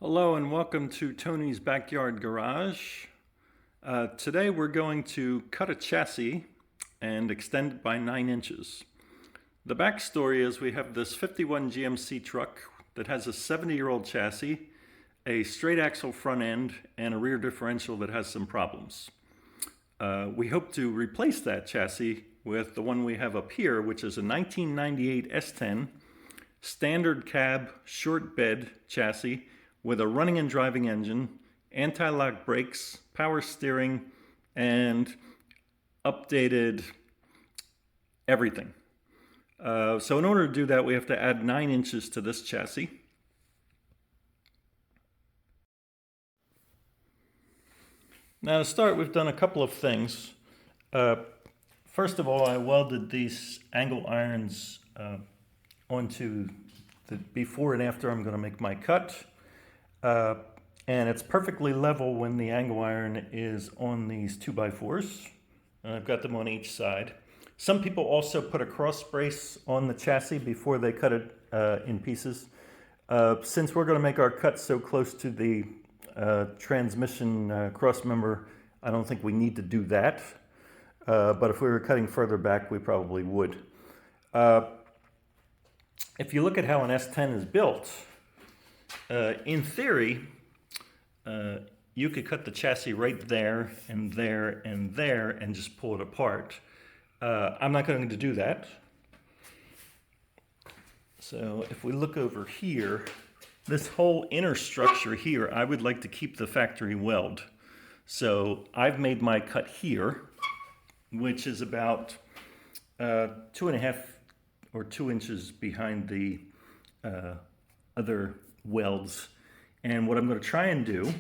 Hello and welcome to Tony's Backyard Garage. Today we're going to cut a chassis and extend it by 9 inches. The backstory is we have this 51 GMC truck that has a 70-year-old chassis, a straight axle front end, and a rear differential that has some problems. We hope to replace that chassis with the one we have up here, which is a 1998 S10 standard cab short bed chassis with a running and driving engine, anti-lock brakes, power steering, and updated everything. So in order to do that, we have to add 9 inches to this chassis. Now to start, we've done a couple of things. First of all, I welded these angle irons onto the before and after I'm going to make my cut. And it's perfectly level when the angle iron is on these 2x4s. And I've got them on each side. Some people also put a cross brace on the chassis before they cut it in pieces. Since we're going to make our cut so close to the transmission cross member, I don't think we need to do that. But if we were cutting further back, we probably would. If you look at how an S10 is built, in theory, you could cut the chassis right there and there and there and just pull it apart. I'm not going to do that. So if we look over here, this whole inner structure here, I would like to keep the factory weld. So I've made my cut here, which is about 2.5 or 2 inches behind the other welds. And what I'm going to try and do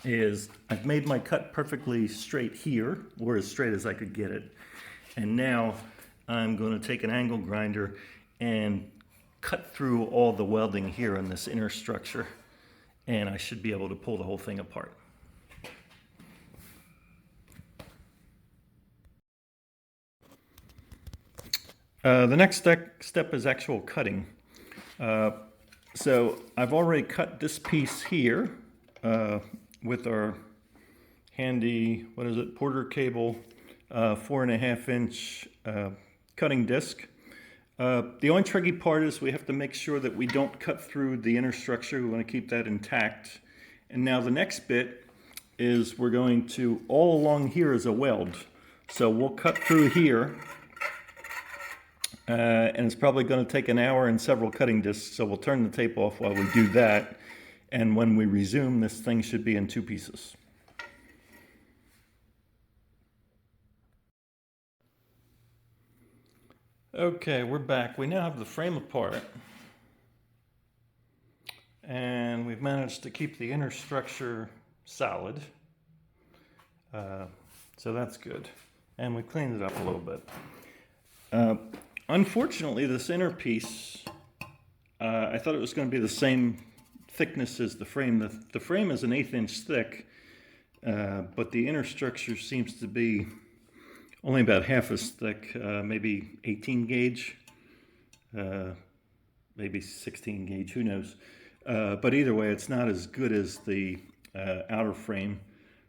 is I've made my cut perfectly straight here, or as straight as I could get it. And now I'm going to take an angle grinder and cut through all the welding here in this inner structure, and I should be able to pull the whole thing apart. The next step is actual cutting. So I've already cut this piece here with our handy, Porter cable, 4.5 inch cutting disc. The only tricky part is we have to make sure that we don't cut through the inner structure. We want to keep that intact. And now the next bit is we're going to, all along here is a weld. So we'll cut through here. And it's probably going to take an hour and several cutting discs, so we'll turn the tape off while we do that. And when we resume, this thing should be in 2 pieces. Okay, we're back. We now have the frame apart. And we've managed to keep the inner structure solid. So that's good. And we cleaned it up a little bit. Unfortunately, this inner piece, I thought it was going to be the same thickness as the frame. The frame is an 1/8 inch thick, but the inner structure seems to be only about half as thick, maybe 18 gauge, maybe 16 gauge, who knows. But either way, it's not as good as the outer frame.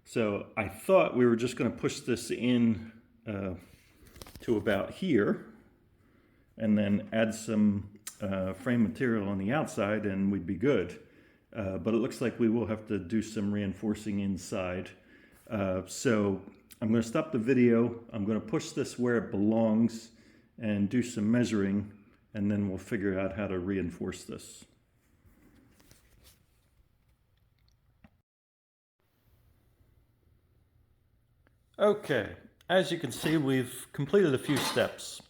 So I thought we were just going to push this in to about here, and then add some frame material on the outside and we'd be good. But it looks like we will have to do some reinforcing inside. So I'm going to stop the video. I'm going to push this where it belongs and do some measuring, and then we'll figure out how to reinforce this. Okay, as you can see, we've completed a few steps.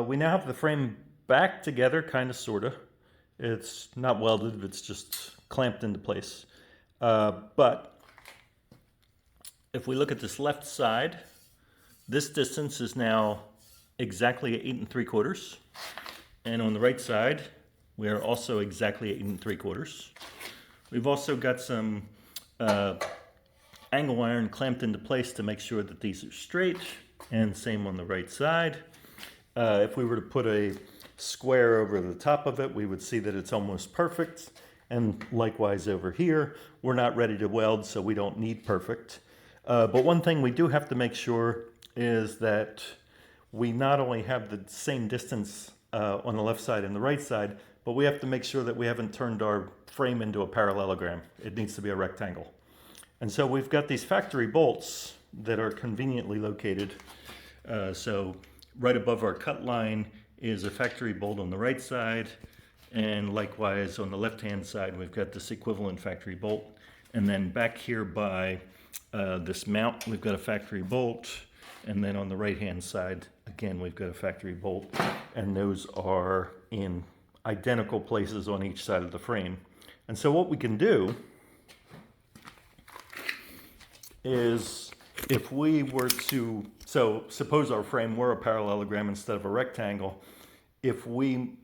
We now have the frame back together, kind of, sort of. It's not welded, it's just clamped into place. But if we look at this left side, this distance is now exactly 8 3/4. And on the right side, we are also exactly 8 3/4. We've also got some angle iron clamped into place to make sure that these are straight, and same on the right side. If we were to put a square over the top of it, we would see that it's almost perfect. And likewise over here, we're not ready to weld, so we don't need perfect. But one thing we do have to make sure is that we not only have the same distance on the left side and the right side, but we have to make sure that we haven't turned our frame into a parallelogram. It needs to be a rectangle. And so we've got these factory bolts that are conveniently located. So right above our cut line is a factory bolt on the right side, and likewise on the left-hand side we've got this equivalent factory bolt. And then back here by this mount we've got a factory bolt, and then on the right-hand side again we've got a factory bolt, and those are in identical places on each side of the frame. And so what we can do is, if we were to, so suppose our frame were a parallelogram instead of a rectangle, if we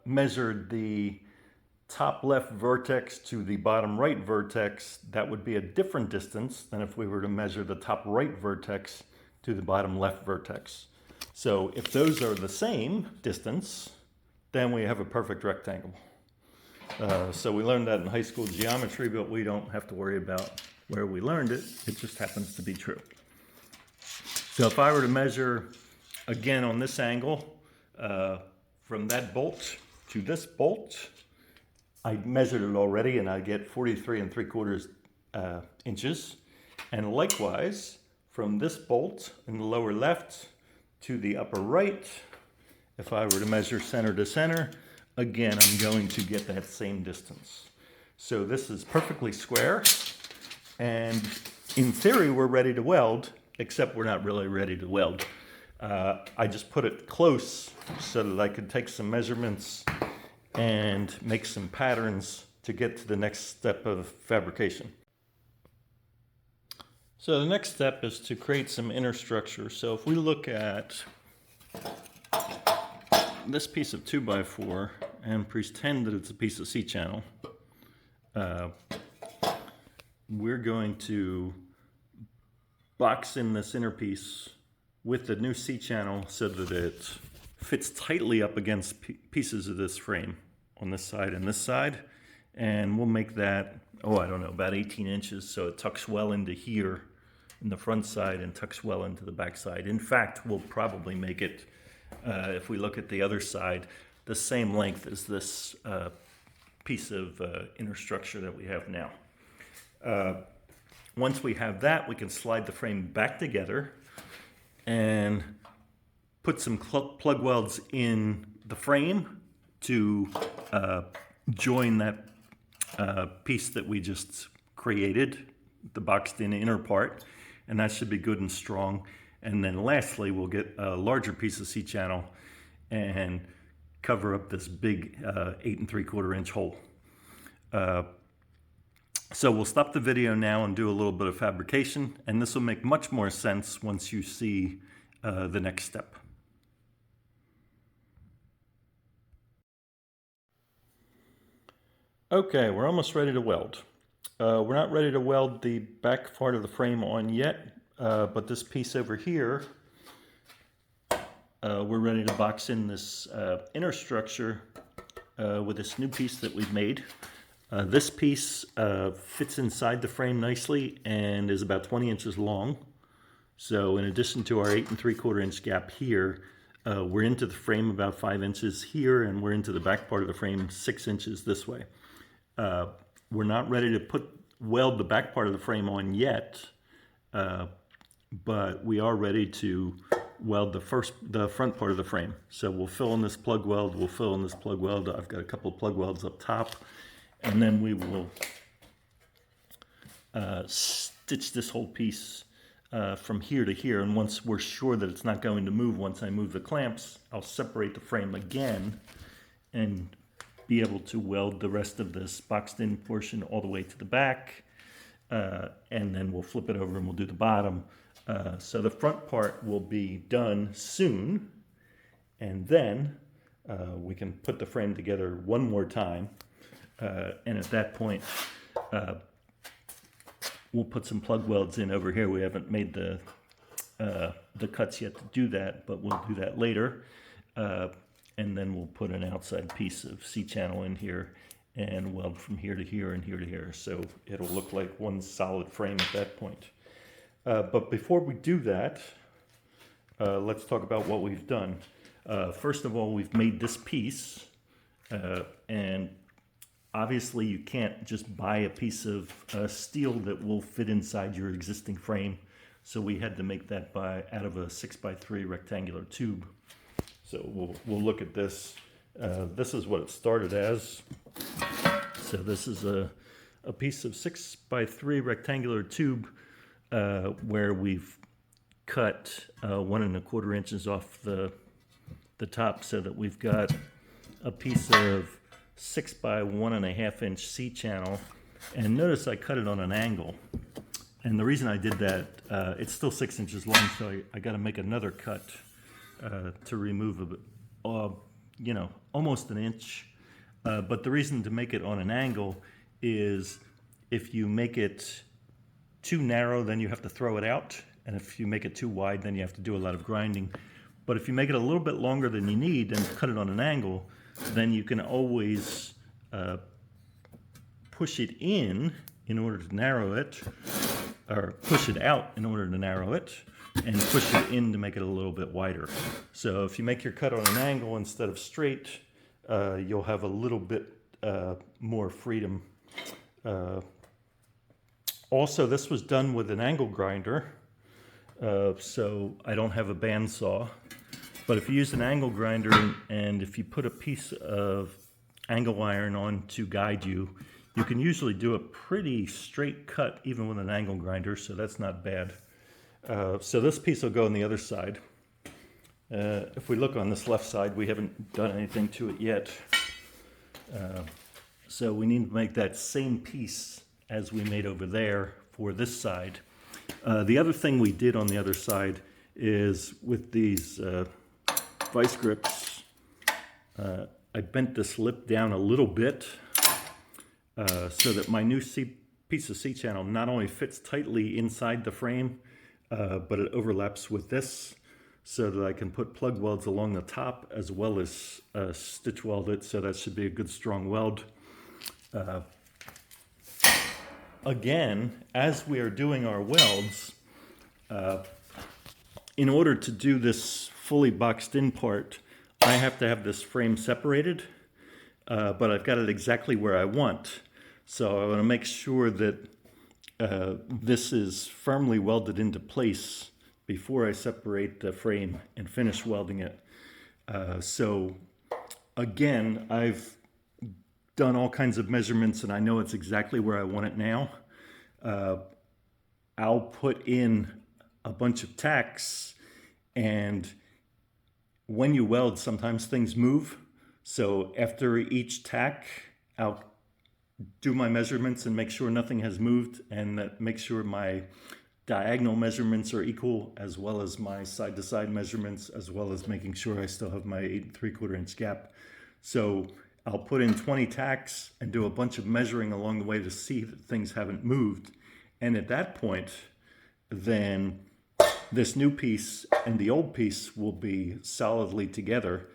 measured the top left vertex to the bottom right vertex, that would be a different distance than if we were to measure the top right vertex to the bottom left vertex. So if those are the same distance, then we have a perfect rectangle. So we learned that in high school geometry, but we don't have to worry about where we learned it. It just happens to be true. So if I were to measure again on this angle, from that bolt to this bolt, I measured it already and I get 43 3/4 inches. And likewise, from this bolt in the lower left to the upper right, if I were to measure center to center, again, I'm going to get that same distance. So this is perfectly square, and in theory, we're ready to weld, except we're not really ready to weld. I just put it close so that I could take some measurements and make some patterns to get to the next step of fabrication. So the next step is to create some inner structure. So if we look at this piece of 2x4 and pretend that it's a piece of C-channel, we're going to box in this inner piece with the new C-channel so that it fits tightly up against pieces of this frame on this side and this side. And we'll make that, I don't know, about 18 inches, so it tucks well into here in the front side and tucks well into the back side. In fact, we'll probably make it, if we look at the other side, the same length as this piece of inner structure that we have now. Once we have that, we can slide the frame back together and put some plug welds in the frame to join that piece that we just created, the boxed in inner part, and that should be good and strong. And then lastly, we'll get a larger piece of C-channel and cover up this big 8 3/4 inch hole. So we'll stop the video now and do a little bit of fabrication, and this will make much more sense once you see the next step. Okay, we're almost ready to weld. We're not ready to weld the back part of the frame on yet, but this piece over here, we're ready to box in this inner structure with this new piece that we've made. This piece fits inside the frame nicely and is about 20 inches long. So in addition to our 8 3/4 inch gap here, we're into the frame about 5 inches here, and we're into the back part of the frame 6 inches this way. We're not ready to weld the back part of the frame on yet, but we are ready to weld the front part of the frame. So we'll fill in this plug weld, I've got a couple of plug welds up top, and then we will stitch this whole piece from here to here. And once we're sure that it's not going to move, once I move the clamps, I'll separate the frame again and be able to weld the rest of this boxed in portion all the way to the back, and then we'll flip it over and we'll do the bottom. So the front part will be done soon, and then we can put the frame together one more time, and at that point we'll put some plug welds in over here. We haven't made the cuts yet to do that, but we'll do that later. And then we'll put an outside piece of C-channel in here, and weld from here to here and here to here. So it'll look like one solid frame at that point. But before we do that, let's talk about what we've done. First of all, we've made this piece, and obviously you can't just buy a piece of steel that will fit inside your existing frame. So we had to make that out of a 6x3 rectangular tube. So we'll look at this. This is what it started as. So this is a piece of 6x3 rectangular tube where we've cut 1 1/4 inches off the top, so that we've got a piece of 6 by 1 1/2 inch C-channel. And notice I cut it on an angle. And the reason I did that, it's still 6 inches long, so I got to make another cut to remove a bit, almost an inch. But the reason to make it on an angle is if you make it too narrow, then you have to throw it out. And if you make it too wide, then you have to do a lot of grinding. But if you make it a little bit longer than you need and cut it on an angle, then you can always push it in order to narrow it, or push it out in order to narrow it, and push it in to make it a little bit wider. So if you make your cut on an angle instead of straight, you'll have a little bit more freedom. Also, this was done with an angle grinder, so I don't have a bandsaw. But if you use an angle grinder and if you put a piece of angle iron on to guide you, you can usually do a pretty straight cut even with an angle grinder, so that's not bad. So this piece will go on the other side. If we look on this left side, we haven't done anything to it yet. So we need to make that same piece as we made over there for this side. The other thing we did on the other side is with these vice grips, I bent this lip down a little bit so that my new piece of C-channel not only fits tightly inside the frame, but it overlaps with this so that I can put plug welds along the top as well as stitch weld it, so that should be a good strong weld. Again, as we are doing our welds, in order to do this fully boxed in part, I have to have this frame separated, but I've got it exactly where I want. So I want to make sure that this is firmly welded into place before I separate the frame and finish welding it. So again, I've done all kinds of measurements and I know it's exactly where I want it now. I'll put in a bunch of tacks, and when you weld, sometimes things move. So after each tack, I'll do my measurements and make sure nothing has moved, and that make sure my diagonal measurements are equal, as well as my side-to-side measurements, as well as making sure I still have my 8 3/4 inch gap. So I'll put in 20 tacks and do a bunch of measuring along the way to see that things haven't moved. And at that point, then this new piece and the old piece will be solidly together.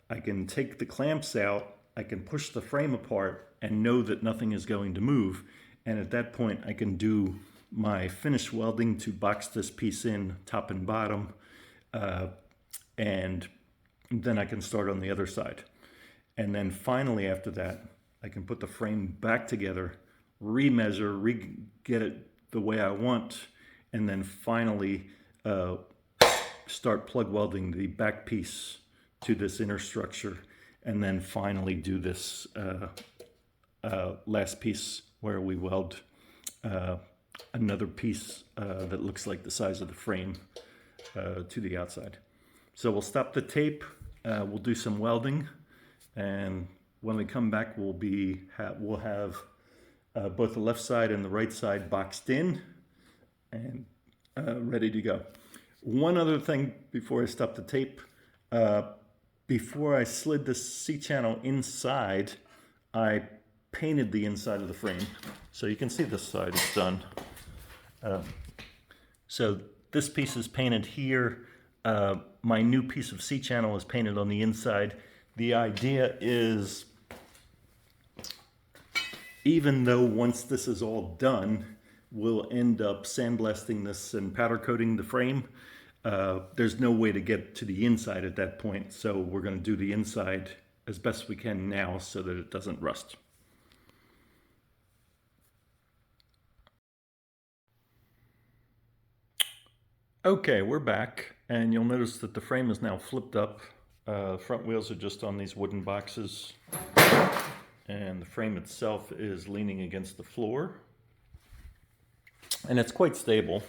I can take the clamps out, I can push the frame apart and know that nothing is going to move. And at that point, I can do my finish welding to box this piece in top and bottom. And then I can start on the other side. And then finally after that, I can put the frame back together, remeasure, get it the way I want, and then finally start plug welding the back piece to this inner structure, and then finally do this last piece where we weld another piece that looks like the size of the frame to the outside. So we'll stop the tape, we'll do some welding, and when we come back we'll have both the left side and the right side boxed in and ready to go. One other thing before I stop the tape, before I slid the C-channel inside, I painted the inside of the frame. So you can see this side is done. So this piece is painted here. My new piece of C-channel is painted on the inside. The idea is even though once this is all done, we'll end up sandblasting this and powder coating the frame. There's no way to get to the inside at that point, so we're going to do the inside as best we can now so that it doesn't rust. Okay, we're back, and you'll notice that the frame is now flipped up. Front wheels are just on these wooden boxes, and the frame itself is leaning against the floor. And it's quite stable.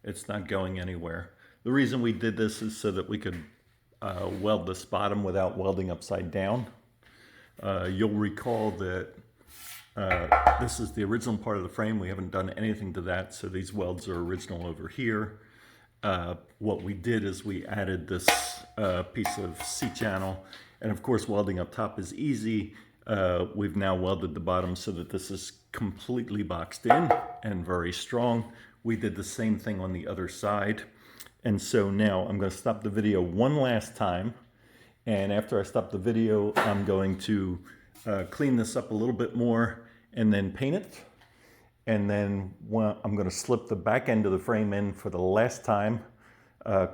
It's not going anywhere. The reason we did this is so that we could weld this bottom without welding upside down. You'll recall that this is the original part of the frame. We haven't done anything to that, so these welds are original over here. What we did is we added this piece of C-channel, and of course welding up top is easy. We've now welded the bottom so that this is completely boxed in and very strong. We did the same thing on the other side. And so now I'm going to stop the video one last time. And after I stop the video, I'm going to clean this up a little bit more and then paint it. And then I'm going to slip the back end of the frame in for the last time,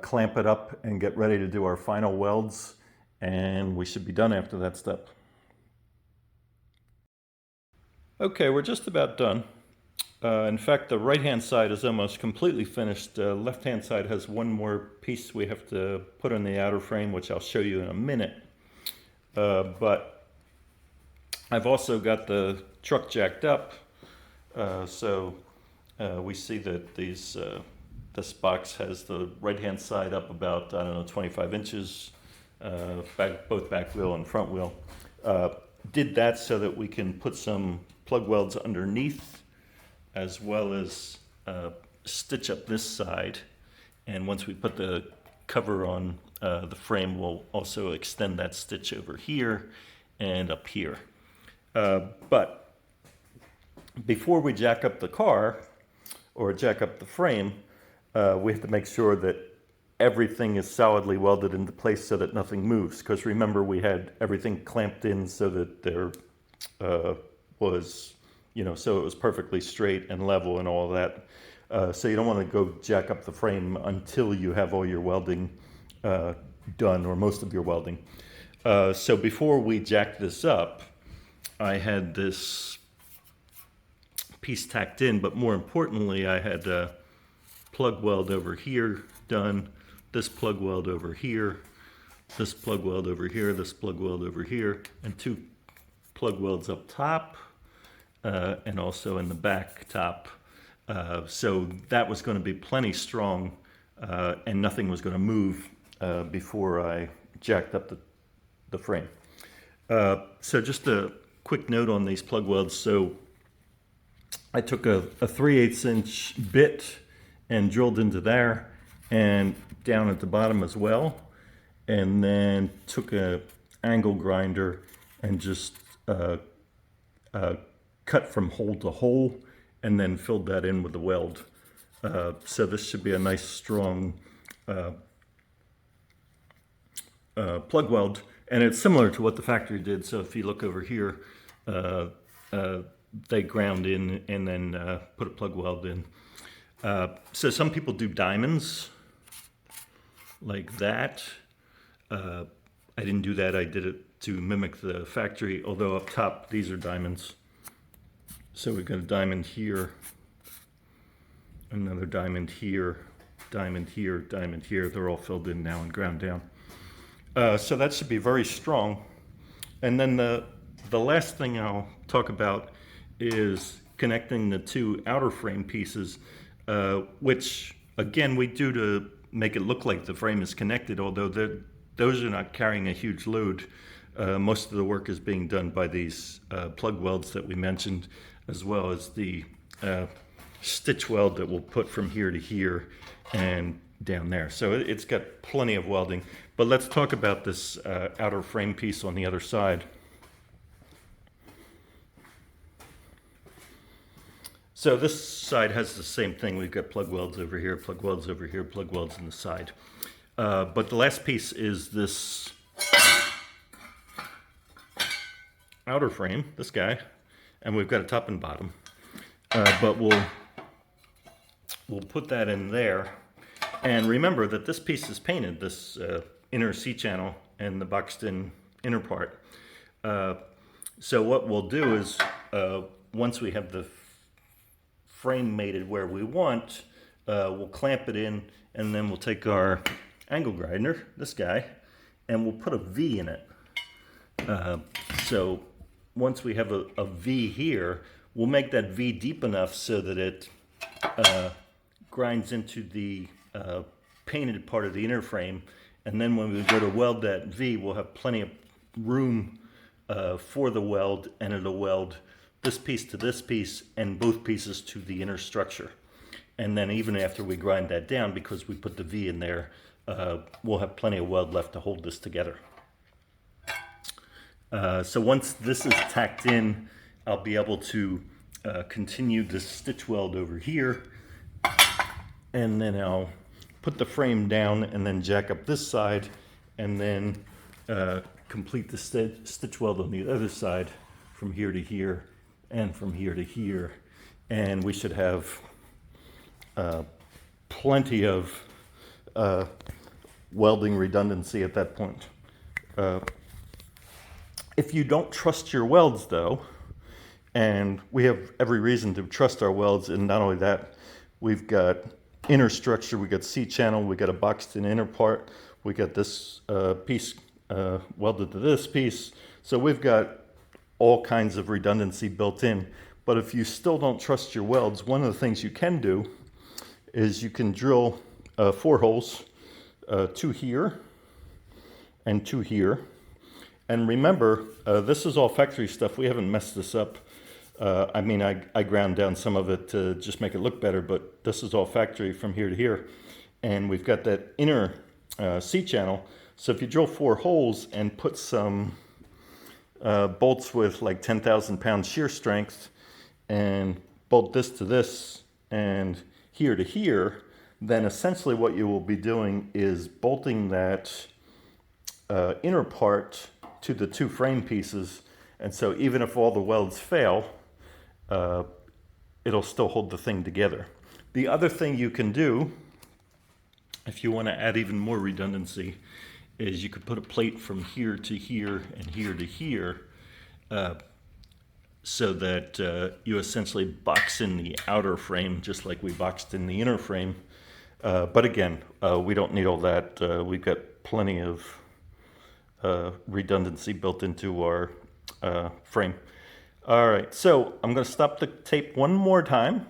clamp it up and get ready to do our final welds. And we should be done after that step. Okay, we're just about done. In fact, the right-hand side is almost completely finished. The left-hand side has one more piece we have to put on the outer frame, which I'll show you in a minute. But I've also got the truck jacked up, so we see that this box has the right-hand side up about, I don't know, 25 inches, both back wheel and front wheel. Did that so that we can put some plug welds underneath, as well as stitch up this side. And once we put the cover on the frame, we'll also extend that stitch over here and up here. But before we jack up the car or jack up the frame, we have to make sure that everything is solidly welded into place so that nothing moves. Because remember, we had everything clamped in so that there was, so it was perfectly straight and level and all that. So you don't want to go jack up the frame until you have all your welding done, or most of your welding. So before we jacked this up, I had this piece tacked in, but more importantly, I had a plug weld over here done, this plug weld over here, this plug weld over here, this plug weld over here, and two plug welds up top, and also in the back top. So that was going to be plenty strong, and nothing was going to move before I jacked up the frame. So just a quick note on these plug welds. So I took a 3/8 inch bit and drilled into there and down at the bottom as well, and then took a angle grinder and just cut from hole to hole, and then filled that in with the weld. So this should be a nice strong plug weld, and it's similar to what the factory did. So if you look over here, they ground in and then put a plug weld in. So some people do diamonds like that. I didn't do that. I did it to mimic the factory, although up top these are diamonds. So we've got a diamond here, another diamond here, diamond here, diamond here. They're all filled in now and ground down. So that should be very strong. And then the last thing I'll talk about is connecting the two outer frame pieces, which again we do to make it look like the frame is connected, although those are not carrying a huge load. Most of the work is being done by these plug welds that we mentioned, as well as the stitch weld that we'll put from here to here and down there. So it's got plenty of welding. But let's talk about this outer frame piece on the other side. So this side has the same thing. We've got plug welds over here, plug welds over here, plug welds on the side. But the last piece is this outer frame, this guy, and we've got a top and bottom. But we'll put that in there. And remember that this piece is painted, this inner C-channel and the boxed in inner part. So what we'll do is, once we have the frame mated where we want, we'll clamp it in, and then we'll take our angle grinder, this guy, and we'll put a V in it. So once we have a V here, we'll make that V deep enough so that it grinds into the painted part of the inner frame, and then when we go to weld that V, we'll have plenty of room for the weld, and it'll weld this piece to this piece and both pieces to the inner structure. And then even after we grind that down, because we put the V in there, we'll have plenty of weld left to hold this together. So once this is tacked in, I'll be able to continue the stitch weld over here, and then I'll put the frame down and then jack up this side, and then complete the stitch weld on the other side from here to here and from here to here. And we should have plenty of welding redundancy at that point. If you don't trust your welds though, and we have every reason to trust our welds, and not only that, we've got inner structure, we got C-channel, we got a boxed in inner part, we got this piece welded to this piece, so we've got all kinds of redundancy built in. But if you still don't trust your welds, one of the things you can do is you can drill 4 holes, 2 here and 2 here. And remember, this is all factory stuff. We haven't messed this up. I mean, I ground down some of it to just make it look better, but this is all factory from here to here. And we've got that inner C-channel. So if you drill 4 holes and put some bolts with like 10,000 pound shear strength and bolt this to this and here to here, then essentially what you will be doing is bolting that inner part to the 2 frame pieces. And so even if all the welds fail, it'll still hold the thing together. The other thing you can do, if you want to add even more redundancy, is you could put a plate from here to here and here to here, so that you essentially box in the outer frame just like we boxed in the inner frame. But again, we don't need all that. We've got plenty of redundancy built into our frame. All right, so I'm going to stop the tape one more time.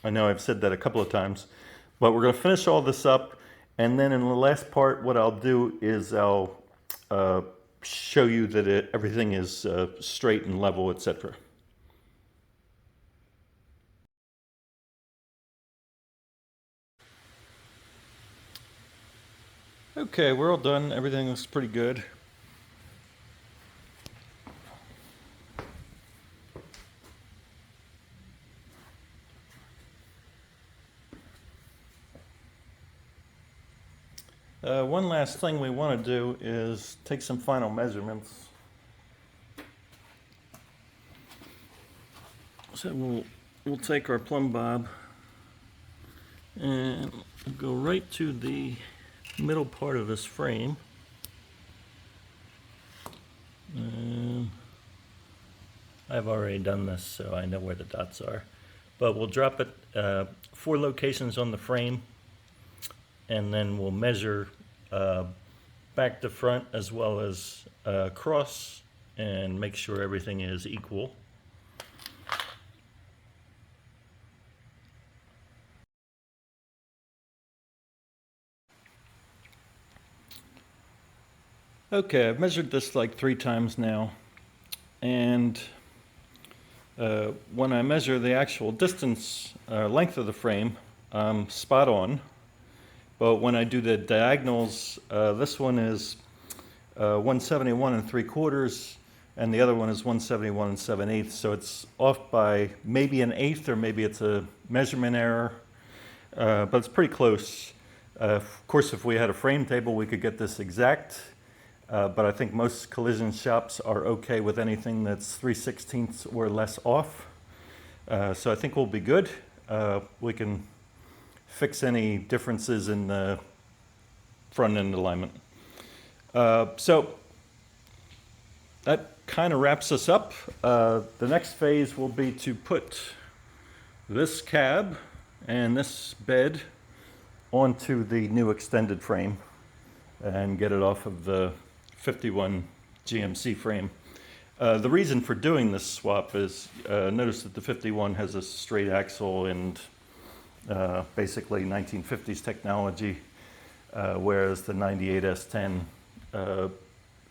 I know I've said that a couple of times, but we're going to finish all this up, and then in the last part, what I'll do is I'll show you that everything is straight and level, etc. Okay, we're all done. Everything looks pretty good. One last thing we want to do is take some final measurements. So we'll take our plumb bob and go right to the middle part of this frame. I've already done this, so I know where the dots are. But we'll drop it 4 locations on the frame, and then we'll measure back to front as well as across, and make sure everything is equal. Okay, I've measured this like 3 times now, and when I measure the actual distance, length of the frame, I'm spot on. But when I do the diagonals, this one is 171 3/4, and the other one is 171 7/8. So it's off by maybe an eighth, or maybe it's a measurement error, but it's pretty close. Of course, if we had a frame table, we could get this exact. but I think most collision shops are okay with anything that's 3/16 or less off. So I think we'll be good. We can fix any differences in the front end alignment. So that kind of wraps us up. The next phase will be to put this cab and this bed onto the new extended frame and get it off of the 51 GMC frame. The reason for doing this swap is notice that the 51 has a straight axle and basically 1950s technology, whereas the 98 S10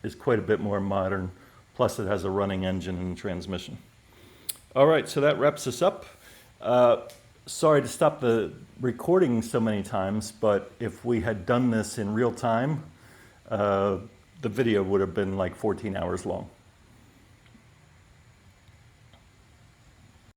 is quite a bit more modern, plus it has a running engine and transmission. All right, so that wraps us up. Sorry to stop the recording so many times, but if we had done this in real time, the video would have been like 14 hours long.